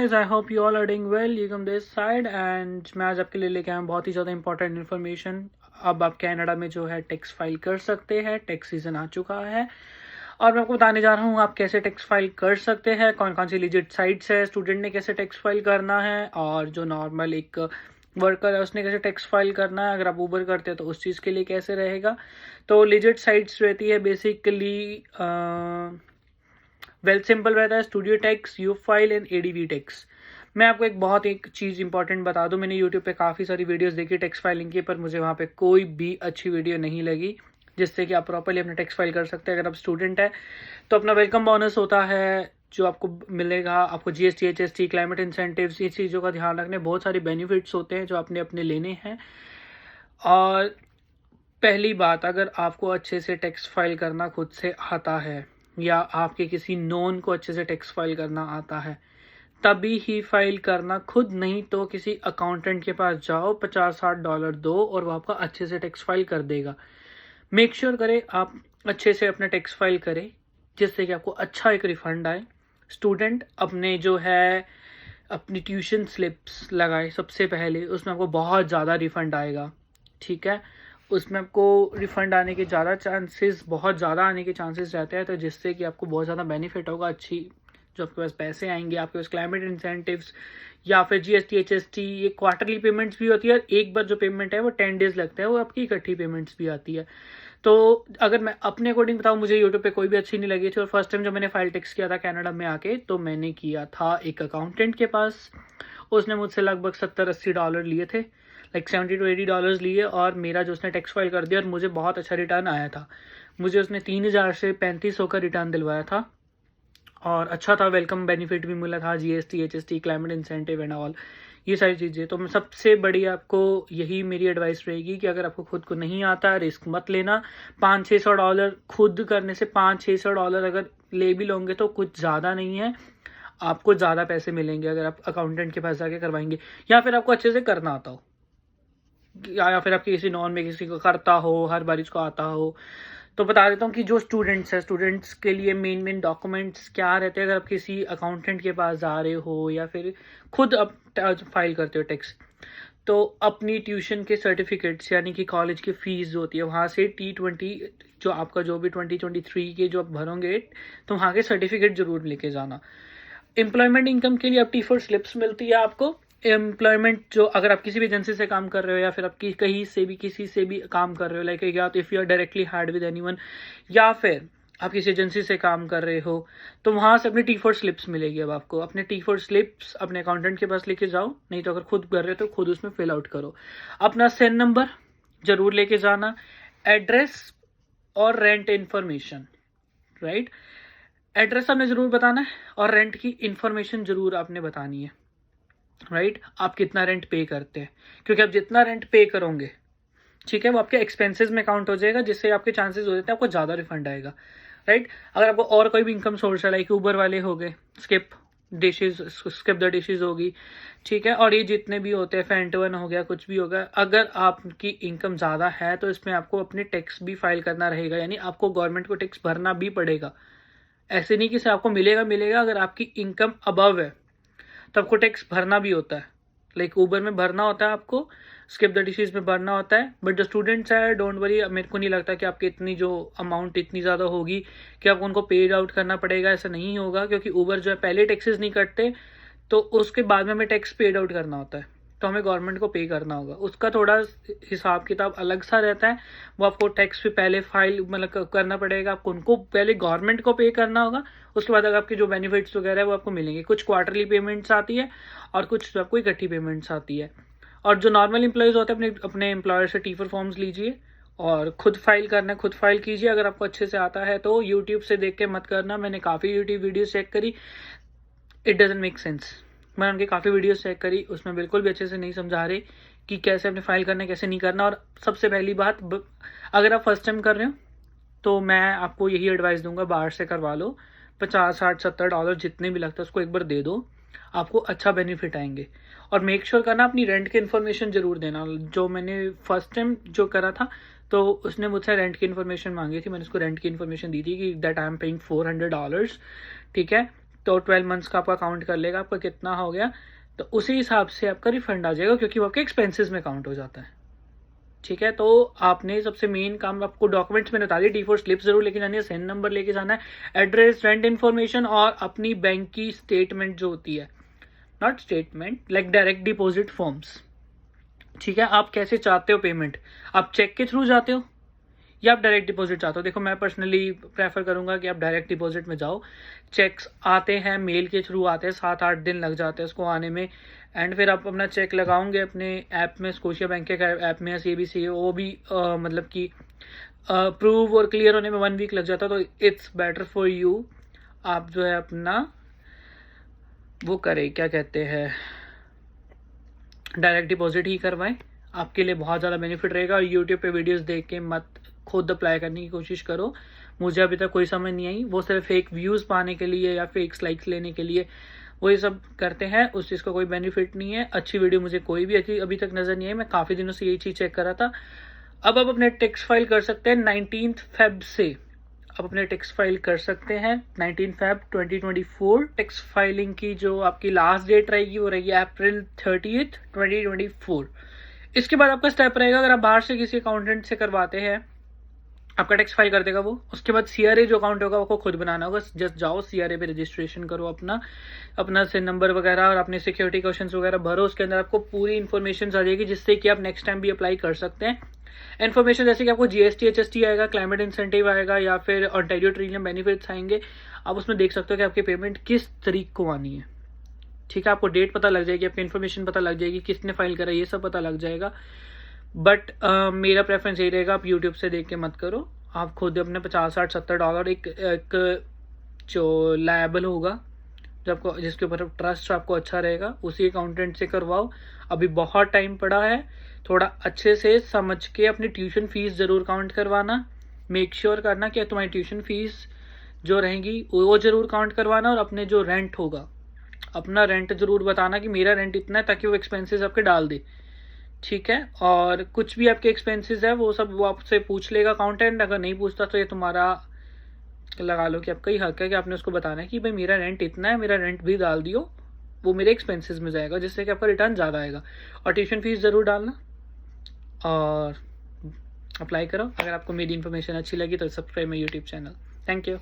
Guys, I hope you all are doing well. You come this side and मैं आज आपके लिए लेके आया हूँ बहुत ही ज़्यादा इंपॉर्टेंट इन्फॉर्मेशन। अब आप कनाडा में जो है टैक्स फाइल कर सकते हैं। टैक्स सीजन आ चुका है और मैं आपको बताने जा रहा हूँ आप कैसे टैक्स फाइल कर सकते हैं, कौन कौन सी लिजिट साइट्स है, स्टूडेंट ने कैसे टैक्स फाइल करना है और जो नॉर्मल एक वर्कर है उसने कैसे टैक्स फाइल करना है। अगर आप ऊबर करते हैं तो उस चीज़ के लिए कैसे रहेगा। तो लिजिट साइट्स रहती है बेसिकली वेल सिंपल रहता है, studio tax, you file and ADV tax. मैं आपको एक चीज़ इंपॉर्टेंट बता दूं, मैंने यूट्यूब पे काफ़ी सारी वीडियोस देखी टैक्स फाइलिंग की, पर मुझे वहाँ पे कोई भी अच्छी वीडियो नहीं लगी जिससे कि आप प्रॉपर्ली अपना टैक्स फाइल कर सकते हैं। अगर आप स्टूडेंट है तो अपना वेलकम बोनस होता है जो आपको मिलेगा, आपको जीएसटी, एचएसटी, क्लाइमेट इंसेंटिव्स, ये चीज़ों का ध्यान रखने, बहुत सारे बेनिफिट्स होते हैं जो आपने अपने लेने हैं। और पहली बात, अगर आपको अच्छे से टैक्स फाइल करना खुद से आता है या आपके किसी नोन को अच्छे से टैक्स फाइल करना आता है तभी ही फाइल करना, खुद नहीं तो किसी अकाउंटेंट के पास जाओ, $50-60 दो और वो आपका अच्छे से टैक्स फाइल कर देगा। मेक श्योर करें आप अच्छे से अपना टैक्स फाइल करें जिससे कि आपको अच्छा एक रिफंड आए। स्टूडेंट अपने जो है अपनी ट्यूशन स्लिप्स लगाए सबसे पहले, उसमें आपको बहुत ज़्यादा रिफंड आएगा। ठीक है, उसमें आपको रिफ़ंड आने के ज़्यादा चांसेस, बहुत ज़्यादा आने के चांसेस रहते हैं, तो जिससे कि आपको बहुत ज़्यादा बेनिफिट होगा। अच्छी जो आपके पास पैसे आएंगे, आपके पास क्लाइमेट इंसेंटिव्स या फिर जीएसटी, एचएसटी, ये क्वार्टरली पेमेंट्स भी होती है। एक बार जो पेमेंट है वो 10 डेज लगता है, वो आपकी इकट्ठी पेमेंट्स भी आती है। तो अगर मैं अपने अकॉर्डिंग बताऊँ, मुझे यूट्यूब पे कोई भी अच्छी नहीं लगी थी और फर्स्ट टाइम जब मैंने फाइल टैक्स किया था कनाडा में आके, तो मैंने किया था एक अकाउंटेंट के पास। उसने मुझसे लगभग $70-80 लिए थे, लाइक $70-80 लिए, और मेरा जो उसने टैक्स फाइल कर दिया और मुझे बहुत अच्छा रिटर्न आया था। मुझे उसने 3000 से 3500 का रिटर्न दिलवाया था और अच्छा था, वेलकम बेनिफिट भी मिला था, GST, HST, climate incentive and all, ये सारी चीज़ें। तो मैं सबसे बड़ी आपको यही मेरी एडवाइस रहेगी कि अगर आपको खुद को नहीं आता, रिस्क मत लेना। $500-600 खुद करने से, $500-600 अगर ले भी लोगे तो कुछ ज़्यादा नहीं है, आपको ज़्यादा पैसे मिलेंगे अगर आप अकाउंटेंट के पास जाके करवाएंगे या फिर आपको अच्छे से करना आता हो, या फिर आपके किसी नॉन में किसी को करता हो, हर बार इसको आता हो। तो बता देता हूँ कि जो स्टूडेंट्स हैं, स्टूडेंट्स के लिए मेन डॉक्यूमेंट्स क्या रहते हैं अगर आप किसी अकाउंटेंट के पास जा रहे हो या फिर खुद आप फाइल करते हो टैक्स। तो अपनी ट्यूशन के सर्टिफिकेट्स, यानी कि कॉलेज की फीस होती है, वहाँ से T20 जो आपका जो भी 2023 के जो आप भरोगे, तो वहाँ के सर्टिफिकेट जरूर लेके जाना। एम्प्लॉयमेंट इनकम के लिए अब T4 स्लिप्स मिलती है आपको। एम्प्लॉयमेंट जो, अगर आप किसी भी एजेंसी से काम कर रहे हो या फिर आप कहीं से भी किसी से भी काम कर रहे हो, लाइक या तो if you are directly hired with anyone, या फिर आप किसी एजेंसी से काम कर रहे हो, तो वहाँ से अपनी T4 स्लिप्स मिलेगी। अब आपको अपने T4 स्लिप्स अपने अकाउंटेंट के पास लेके जाओ, नहीं तो अगर खुद कर रहे हो तो खुद उसमें फिल आउट करो। अपना SIN नंबर जरूर लेके जाना, एड्रेस और रेंट इन्फॉर्मेशन, राइट। एड्रेस आपने ज़रूर बताना है और रेंट की इन्फॉर्मेशन ज़रूर आपने बतानी है, राइट। आप कितना रेंट पे करते हैं, क्योंकि आप जितना रेंट पे करोगे, ठीक है, वो आपके एक्सपेंसेस में काउंट हो जाएगा, जिससे आपके चांसेस हो जाते हैं आपको ज़्यादा रिफंड आएगा, राइट। अगर आपको और कोई भी इनकम सोर्स है, लाइक ऊबर वाले हो गए, स्किप द डिशेज होगी, ठीक है, और ये जितने भी होते हैं, फेंटवन हो गया, कुछ भी होगा, अगर आपकी इनकम ज़्यादा है तो इसमें आपको अपने टैक्स भी फाइल करना रहेगा, यानी आपको गवर्नमेंट को टैक्स भरना भी पड़ेगा। ऐसे नहीं कि आपको मिलेगा, अगर आपकी इनकम अबव है तो आपको टैक्स भरना भी होता है। लाइक ऊबर में भरना होता है आपको, स्किप द डिशेज में भरना होता है, बट जो स्टूडेंट्स है, डोंट वरी, मेरे को नहीं लगता कि आपकी इतनी जो अमाउंट इतनी ज़्यादा होगी कि आपको उनको पेड आउट करना पड़ेगा। ऐसा नहीं होगा, क्योंकि ऊबर जो है पहले टैक्सेस नहीं कटते, तो उसके बाद में हमें टैक्स पेड आउट करना होता है, तो हमें गवर्नमेंट को पे करना होगा। उसका थोड़ा हिसाब किताब अलग सा रहता है, वो आपको टैक्स पे पहले फाइल मतलब करना पड़ेगा, आपको उनको पहले गवर्नमेंट को पे करना होगा, उसके बाद अगर आपके जो बेनिफिट्स वगैरह है वो आपको मिलेंगे। कुछ क्वार्टरली पेमेंट्स आती है और कुछ आपको इकट्ठी पेमेंट्स आती है। और जो नॉर्मल एम्प्लॉयज़ होते हैं, अपने एम्प्लॉयर से T4 फॉर्म्स लीजिए और खुद फाइल करना है, खुद फाइल कीजिए। अगर आपको अच्छे से आता है तो यूट्यूब से देख के मत करना, मैंने काफ़ी यूट्यूब वीडियो चेक करी, इट डजंट मेक सेंस। मैंने उनकी काफ़ी वीडियोस चेक करी, उसमें बिल्कुल भी अच्छे से नहीं समझा रहे कि कैसे अपने फाइल करना है, कैसे नहीं करना। और सबसे पहली बात, अगर आप फर्स्ट टाइम कर रहे हो तो मैं आपको यही एडवाइस दूंगा, बाहर से करवा लो, $50-60-70 जितने भी लगता है उसको एक बार दे दो, आपको अच्छा बेनिफिट आएंगे। और मेक श्योर करना अपनी रेंट की इन्फॉर्मेशन ज़रूर देना। जो मैंने फर्स्ट टाइम जो करा था तो उसने मुझसे रेंट की इन्फॉर्मेशन मांगी थी, मैंने उसको रेंट की इन्फॉर्मेशन दी थी कि दैट आई एम पेइंग $400, ठीक है। तो 12 मंथ्स का आपका काउंट कर लेगा आपका कितना हो गया, तो उसी हिसाब से आपका रिफंड आ जाएगा, क्योंकि वो आपके एक्सपेंसेस में काउंट हो जाता है। ठीक है, तो आपने सबसे मेन काम आपको डॉक्यूमेंट्स में बता दिया, T4 स्लिप जरूर लेके जानी है, SIN नंबर लेके जाना है, एड्रेस, रेंट इन्फॉर्मेशन और अपनी बैंक की स्टेटमेंट जो होती है, not statement like direct deposit forms. ठीक है, आप कैसे चाहते हो पेमेंट, आप चेक के थ्रू जाते हो या आप डायरेक्ट डिपॉजिट चाहते हो? देखो मैं पर्सनली प्रेफर करूंगा कि आप डायरेक्ट डिपॉजिट में जाओ। चेक्स आते हैं मेल के थ्रू आते हैं, 7-8 दिन लग जाते हैं उसको आने में, एंड फिर आप अपना चेक लगाओगे अपने ऐप में, स्कोशिया बैंक के ऐप में या CBC, वो भी मतलब कि अप्रूव और क्लियर होने में 1 वीक लग जाता है। तो इट्स बेटर फॉर यू आप जो है अपना वो करें, क्या कहते हैं, डायरेक्ट डिपॉजिट ही करवाएं, आपके लिए बहुत ज़्यादा बेनिफिट रहेगा। और यूट्यूब पे वीडियोस देख के मत खुद अप्लाई करने की कोशिश करो, मुझे अभी तक कोई समझ नहीं आई। वो सिर्फ फेक व्यूज़ पाने के लिए या फेक लाइक्स लेने के लिए वो ये सब करते हैं, उस चीज़ का कोई बेनिफिट नहीं है। अच्छी वीडियो मुझे कोई भी अच्छी अभी तक नज़र नहीं आई, मैं काफ़ी दिनों से यही चीज़ चेक कर रहा था। अब आप अपने टैक्स फाइल कर सकते हैं 19 फेब से, आप अपने टैक्स फाइल कर सकते हैं 19 फेब 2024। टैक्स फाइलिंग की जो आपकी लास्ट डेट रहेगी वो रहेगी अप्रैल 30 2024। इसके बाद आपका स्टेप रहेगा, अगर आप बाहर से किसी अकाउंटेंट से करवाते हैं आपका टैक्स फाइल कर देगा वो, उसके बाद CRA जो अकाउंट होगा आपको खुद बनाना होगा। जस्ट जाओ CRA पे रजिस्ट्रेशन करो अपना SIN नंबर वगैरह और अपने सिक्योरिटी क्वेश्चंस वगैरह भरो, उसके अंदर आपको पूरी इन्फॉर्मेशन आ जाएगी जिससे कि आप नेक्स्ट टाइम भी अप्लाई कर सकते हैं। इन्फॉर्मेशन जैसे कि आपको GST HST आएगा, क्लाइमेट इंसेंटिव आएगा या फिर ऑन्टारियो ट्रीलियम बेनिफिट्स आएंगे, आप उसमें देख सकते हो कि आपकी पेमेंट किस तरीक को आनी है। ठीक है, आपको डेट पता लग जाएगी, आपकी इन्फॉर्मेशन पता लग जाएगी, किसने फाइल करा ये सब पता लग जाएगा। बट मेरा प्रेफरेंस यही रहेगा, आप यूट्यूब से देख के मत करो, आप खुद अपने 50, 60, $70 एक जो लायबल होगा जो आपको, जिसके ऊपर ट्रस्ट आपको अच्छा रहेगा, उसी अकाउंटेंट से करवाओ। अभी बहुत टाइम पड़ा है, थोड़ा अच्छे से समझ के अपनी ट्यूशन फीस ज़रूर काउंट करवाना, मेक श्योर करना कि तुम्हारी ट्यूशन फीस जो रहेगी वो ज़रूर काउंट करवाना, और अपने जो रेंट होगा अपना रेंट ज़रूर बताना कि मेरा रेंट इतना है, ताकि वो एक्सपेंसेस आपके डाल दे। ठीक है, और कुछ भी आपके एक्सपेंसेस है वो सब वो आपसे पूछ लेगा अकाउंटेंट, अगर नहीं पूछता तो ये तुम्हारा लगा लो कि आपका ही हक है कि आपने उसको बताना है कि भाई मेरा रेंट इतना है, मेरा रेंट भी डाल दियो, वो मेरे एक्सपेंसेस में जाएगा, जिससे कि आपका रिटर्न ज़्यादा आएगा। और ट्यूशन फीस ज़रूर डालना और अप्लाई करो। अगर आपको मेरी इन्फॉर्मेशन अच्छी लगी तो subscribe my YouTube channel. Thank you.